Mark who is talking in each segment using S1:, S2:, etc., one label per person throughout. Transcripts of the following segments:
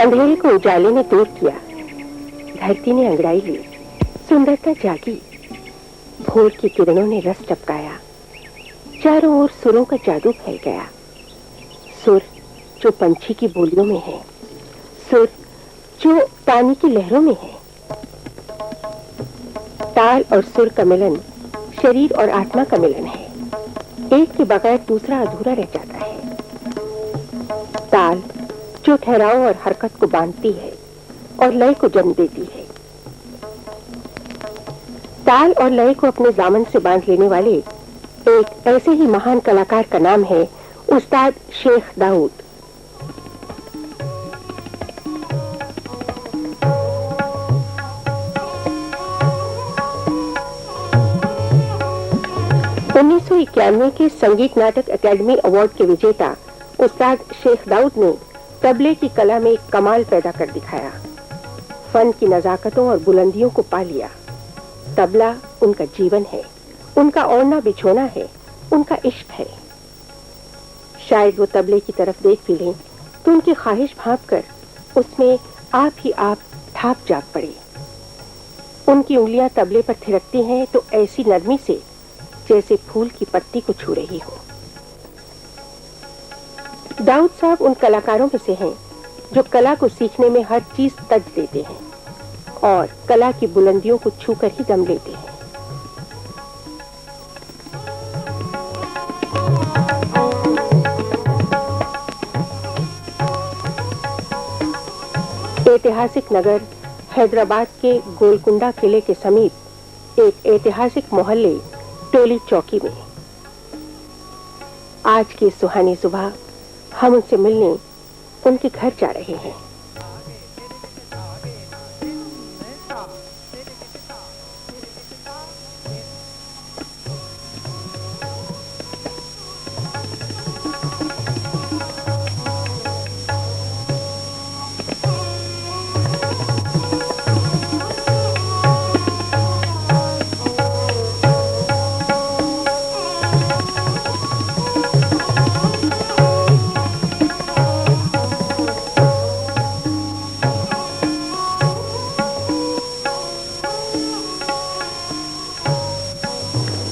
S1: अंधेरे को उजाले ने दूर किया, धरती ने अंगड़ाई ली, सुंदरता जागी, भोर की किरणों ने रस टपकाया, चारों ओर सुरों का जादू फैल गया। सुर जो पंछी की बोलियों में है, सुर जो पानी की लहरों में है। ताल और सुर का मिलन शरीर और आत्मा का मिलन है। एक के बगैर दूसरा अधूरा रह जाता है। ताल जो ठहराव और हरकत को बांधती है और लय को जन्म देती है। ताल और लय को अपने दामन से बांध लेने वाले एक ऐसे ही महान कलाकार का नाम है उस्ताद शेख दाऊद। के संगीत नाटक अकेडमी अवार्ड के विजेता उस्ताद शेख दाऊद ने तबले की कला में एक कमाल पैदा कर दिखाया। फन की नजाकतों और बुलंदियों को पा लिया। तबला उनका जीवन है, उनका ओढ़ना बिछोना है, उनका इश्क है। शायद वो तबले की तरफ देख भी लें तो उनकी ख्वाहिश भांप कर उसमें आप ही आप थाप जाग पड़े। उनकी उंगलियां तबले पर थिरकती हैं तो ऐसी नरमी से जैसे फूल की पत्ती को छू रही हो। दाऊद साहब उन कलाकारों में से हैं जो कला को सीखने में हर चीज तज देते हैं और कला की बुलंदियों को छूकर ही दम लेते हैं। ऐतिहासिक नगर हैदराबाद के गोलकुंडा किले के समीप एक ऐतिहासिक मोहल्ले टोली चौकी में आज की सुहानी सुबह हम उनसे मिलने उनके घर जा रहे हैं।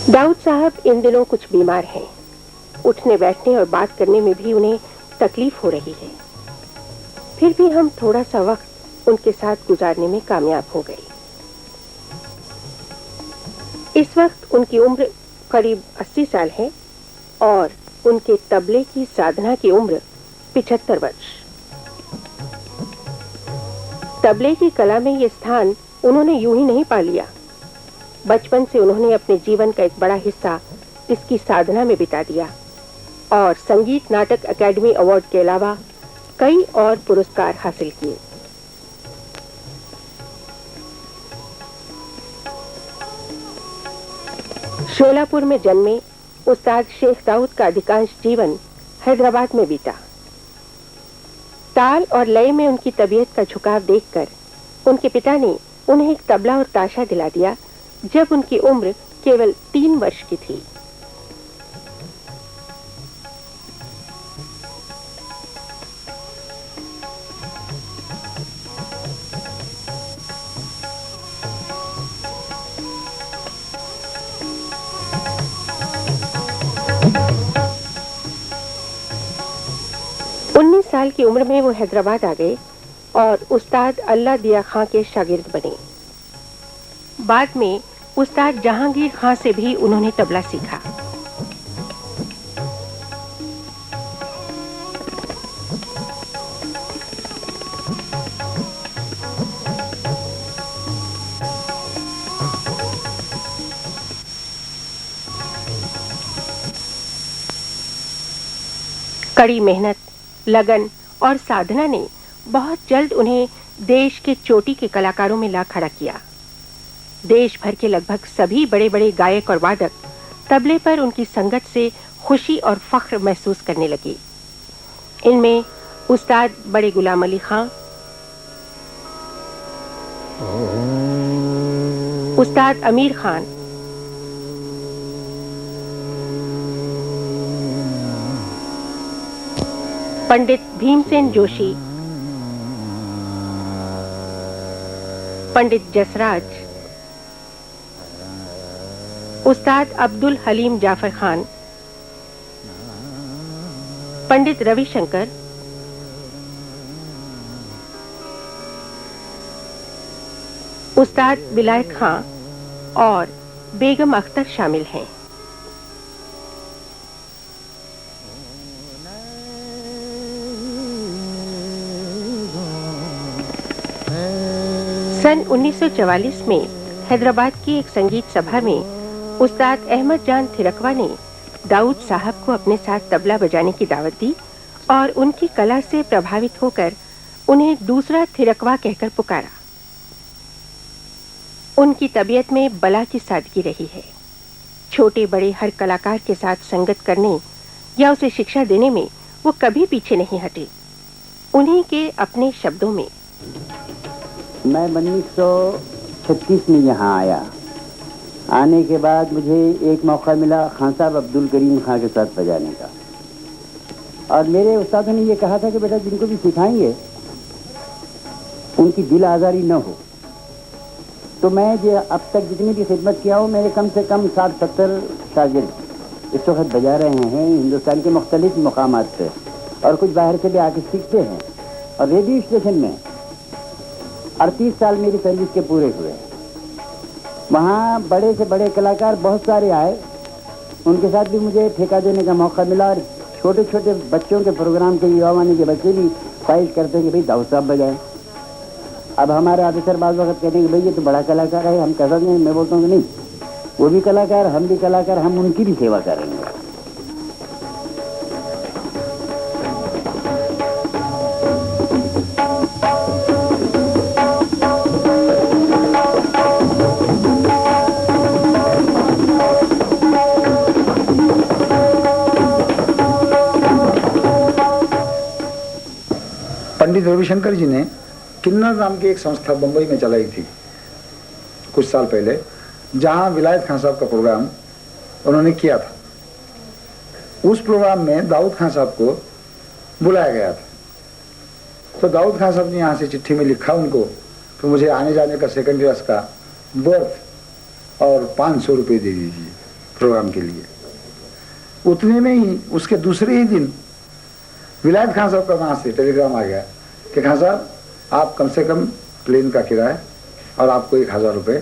S1: दाऊद साहब इन दिनों कुछ बीमार हैं। उठने बैठने और बात करने में भी उन्हें तकलीफ हो रही है। फिर भी हम थोड़ा सा वक्त उनके साथ गुजारने में कामयाब हो गए। इस वक्त उनकी उम्र करीब 80 साल है और उनके तबले की साधना की उम्र 75 वर्ष। तबले की कला में ये स्थान उन्होंने यूं ही नहीं पा लिया। बचपन से उन्होंने अपने जीवन का एक बड़ा हिस्सा इसकी साधना में बिता दिया और संगीत नाटक अकेडमी अवार्ड के अलावा कई और पुरस्कार हासिल किए। शोलापुर में जन्मे उस्ताद शेख दाऊद का अधिकांश जीवन हैदराबाद में बीता। ताल और लय में उनकी तबीयत का झुकाव देखकर उनके पिता ने उन्हें एक तबला और ताशा दिला दिया जब उनकी उम्र केवल 3 वर्ष की थी। साल की उम्र में वो हैदराबाद आ गए और उस्ताद अल्लाह दिया खां के शागिर्द बने। बाद में उस्ताद जहांगीर खां से भी उन्होंने तबला सीखा। कड़ी मेहनत, लगन और साधना ने बहुत जल्द उन्हें देश के चोटी के कलाकारों में ला खड़ा किया। देश भर के लगभग सभी बड़े बड़े गायक और वादक तबले पर उनकी संगत से खुशी और फख्र महसूस करने लगे। इनमें उस्ताद बड़े गुलाम अली खां, उस्ताद अमीर खान, पंडित भीमसेन जोशी, पंडित जसराज, उस्ताद अब्दुल हलीम जाफर खान, पंडित रविशंकर, उस्ताद विलायत खां और बेगम अख्तर शामिल हैं। सन 1944 में हैदराबाद की एक संगीत सभा में उस्ताद अहमद जान थिरकवा ने दाऊद साहब को अपने साथ तबला बजाने की दावत दी और उनकी कला से प्रभावित होकर उन्हें दूसरा थिरकवा कहकर पुकारा। उनकी तबीयत में बला की सादगी रही है। छोटे बड़े हर कलाकार के साथ संगत करने या उसे शिक्षा देने में वो कभी पीछे नहीं हटे। उन्हीं के अपने शब्दों में,
S2: मैं 1936 में यहाँ आया। आने के बाद मुझे एक मौका मिला खान साहब अब्दुल करीम खां के साथ बजाने का, और मेरे उस्तादों ने ये कहा था कि बेटा जिनको भी सिखाएंगे उनकी दिल आज़ारी न हो। तो मैं जो अब तक जितनी भी खिदमत किया हूँ, मेरे कम से कम 60-70 शागिर्द इस वक्त बजा रहे हैं हिंदुस्तान के मुख्तलिफ मकामात से, और कुछ बाहर से भी आके सीखते हैं। और रेडियो स्टेशन में 38 साल मेरी सर्विस के पूरे हुए। वहाँ बड़े से बड़े कलाकार बहुत सारे आए, उनके साथ भी मुझे ठेका देने का मौका मिला। और छोटे छोटे बच्चों के प्रोग्राम के युवावानी के बच्चे भी ख्वाहिश करते हैं कि भाई दाऊद साहब बजाएं। अब हमारे ऑफिसर बाज़ वक्त कहते हैं कि भाई ये तो बड़ा कलाकार है, हम कैसा नहीं। मैं बोलता हूँ कि नहीं, वो भी कलाकार, हम भी कलाकार, हम उनकी भी सेवा करेंगे।
S3: पंडित रविशंकर जी ने किन्नर नाम की एक संस्था बंबई में चलाई थी कुछ साल पहले, जहां विलायत खान साहब का प्रोग्राम उन्होंने किया था। उस प्रोग्राम में दाऊद खान साहब को बुलाया गया था। तो दाऊद खान साहब ने यहाँ से चिट्ठी में लिखा उनको कि मुझे आने जाने का सेकंड क्लास का बर्थ और 500 रुपये दे दीजिए प्रोग्राम के लिए। उतने में ही उसके दूसरे ही दिन विलायत खान साहब का वहाँ से टेलीग्राम आ गया कि खान साहब आप कम से कम प्लेन का किराया और आपको 1000 रुपये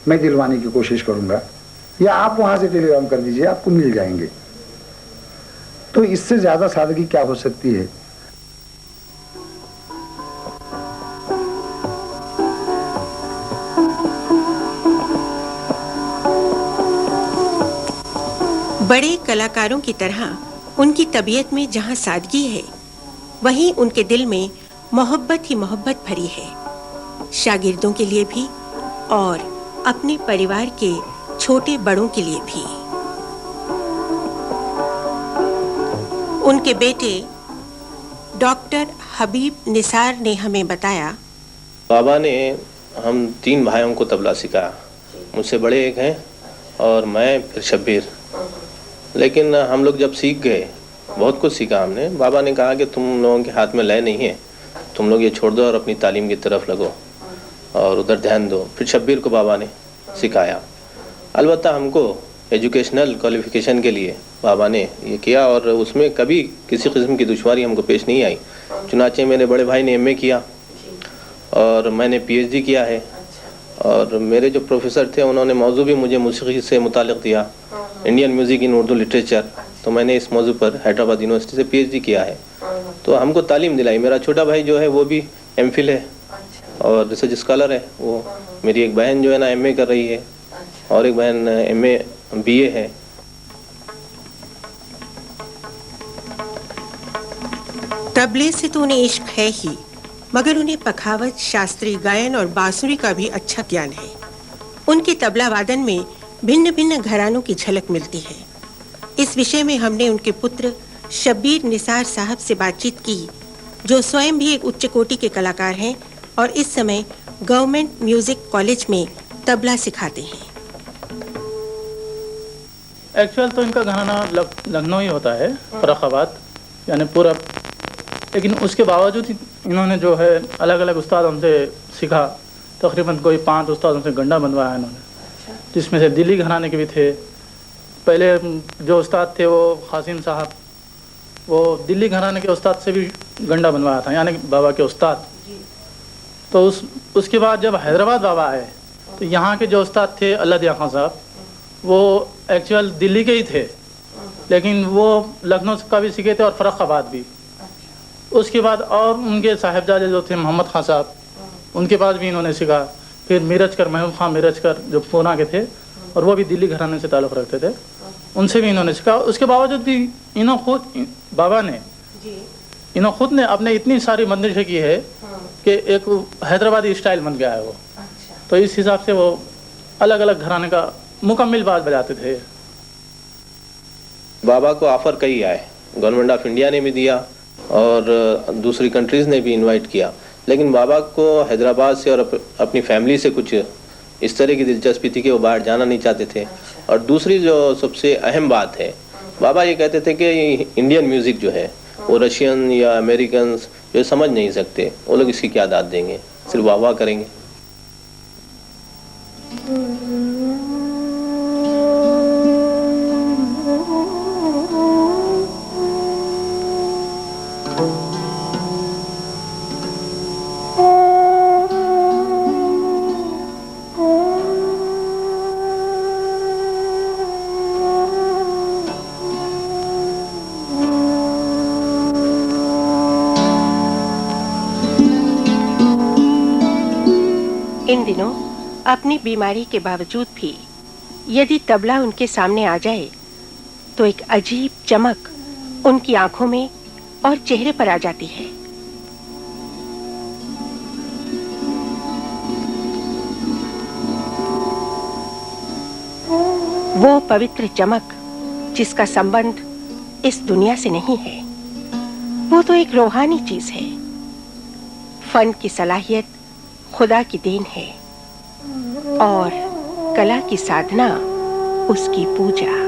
S3: मैं दिलवाने की कोशिश करूँगा, या आप वहाँ से टेलीग्राम कर दीजिए, आपको मिल जाएंगे। तो इससे ज़्यादा सादगी क्या हो सकती है।
S1: बड़े कलाकारों की तरह उनकी तबीयत में जहां सादगी है, वहीं उनके दिल में मोहब्बत ही मोहब्बत भरी है, शागिर्दों के लिए भी और अपने परिवार के छोटे बड़ों के लिए भी। उनके बेटे डॉक्टर हबीब निसार ने हमें बताया,
S4: बाबा ने हम 3 भाइयों को तबला सिखाया। मुझसे बड़े एक हैं और मैं, फिर शब्बीर। लेकिन हम लोग जब सीख गए, बहुत कुछ सीखा हमने। बाबा ने कहा कि तुम लोगों के हाथ में लय नहीं है, तुम लोग ये छोड़ दो और अपनी तालीम की तरफ लगो और उधर ध्यान दो। फिर शब्बीर को बाबा ने सिखाया। अलबत्ता हमको एजुकेशनल क्वालिफिकेशन के लिए बाबा ने ये किया और उसमें कभी किसी किस्म की दुश्वारी हमको पेश नहीं आई। चुनाचे मेरे बड़े भाई ने MA किया और मैंने PhD किया है, और मेरे जो प्रोफेसर थे उन्होंने मौजू भी मुझे मौसीकी से मुतालिक दिया, Indian music in Urdu literature. तो मैंने इस मौजू पर हैदराबाद यूनिवर्सिटी से PhD किया है। तो हमको तालीम दिलाई। मेरा छोटा भाई जो है वो भी MPhil है और रिसर्च स्कॉलर है। वो मेरी एक बहन जो है ना MA कर रही है और एक बहन MA BA है।
S1: तबले से तो उन्हें इश्क है ही, मगर उन्हें पखावत, शास्त्रीय गायन और बांसुरी का भी अच्छा ज्ञान है। उनके तबला वादन में भिन्न भिन्न घरानों की झलक मिलती है। इस विषय में हमने उनके पुत्र शब्बीर निसार साहब से बातचीत की, जो स्वयं भी एक उच्च कोटि के कलाकार हैं और इस समय गवर्नमेंट म्यूजिक कॉलेज में तबला सिखाते हैं।
S5: एक्चुअल तो इनका घराना लखनऊ ही होता है, फर्रुखाबाद यानी पूरा। लेकिन उसके बावजूद इन्होंने जो है अलग अलग उस्ताद हमसे सीखा, तकरीबन कोई 5 उस्तादों से गंडा बनवाया इन्होंने, जिसमें से दिल्ली घराने के भी थे। पहले जो उस्ताद थे वो कासिम साहब, वो दिल्ली घराने के उस्ताद से भी गंडा बनवाया था, यानी बाबा के उस्ताद। तो उसके बाद जब हैदराबाद बाबा आए तो यहाँ के जो उस्ताद थे अल्लाह दिया खान साहब, वो एक्चुअल दिल्ली के ही थे, लेकिन वो लखनऊ का भी सीखे थे और फर्रुखाबाद भी। उसके बाद और उनके साहिबजादे जो थे मोहम्मद खान साहब, उनके पास भी इन्होंने सीखा। फिर मिरजकर, महबूब खान मिरजकर जो पूना के थे और वो भी दिल्ली घराने से ताल्लुक़ रखते थे, उनसे भी इन्होंने सीखा। उसके बावजूद भी बाबा ने इन्होंने खुद ने अपने इतनी सारी मंदिर की है कि एक हैदराबादी स्टाइल बन गया है वो। तो इस हिसाब से वो अलग अलग घराने का मुकम्मल बात बजाते थे।
S4: बाबा को ऑफर कई आए, गवर्नमेंट ऑफ इंडिया ने भी दिया और दूसरी कंट्रीज़ ने भी इनवाइट किया, लेकिन बाबा को हैदराबाद से और अपनी फैमिली से कुछ इस तरह की दिलचस्पी थी कि वो बाहर जाना नहीं चाहते थे। और दूसरी जो सबसे अहम बात है, बाबा ये कहते थे कि इंडियन म्यूज़िक जो है वो रशियन या अमेरिकन जो समझ नहीं सकते, वो लोग इसकी क्या दाद देंगे, सिर्फ वाह करेंगे।
S1: इन दिनों अपनी बीमारी के बावजूद भी यदि तबला उनके सामने आ जाए तो एक अजीब चमक उनकी आंखों में और चेहरे पर आ जाती है। वो पवित्र चमक जिसका संबंध इस दुनिया से नहीं है, वो तो एक रूहानी चीज है। फन की सलाहियत खुदा की देन है और कला की साधना उसकी पूजा।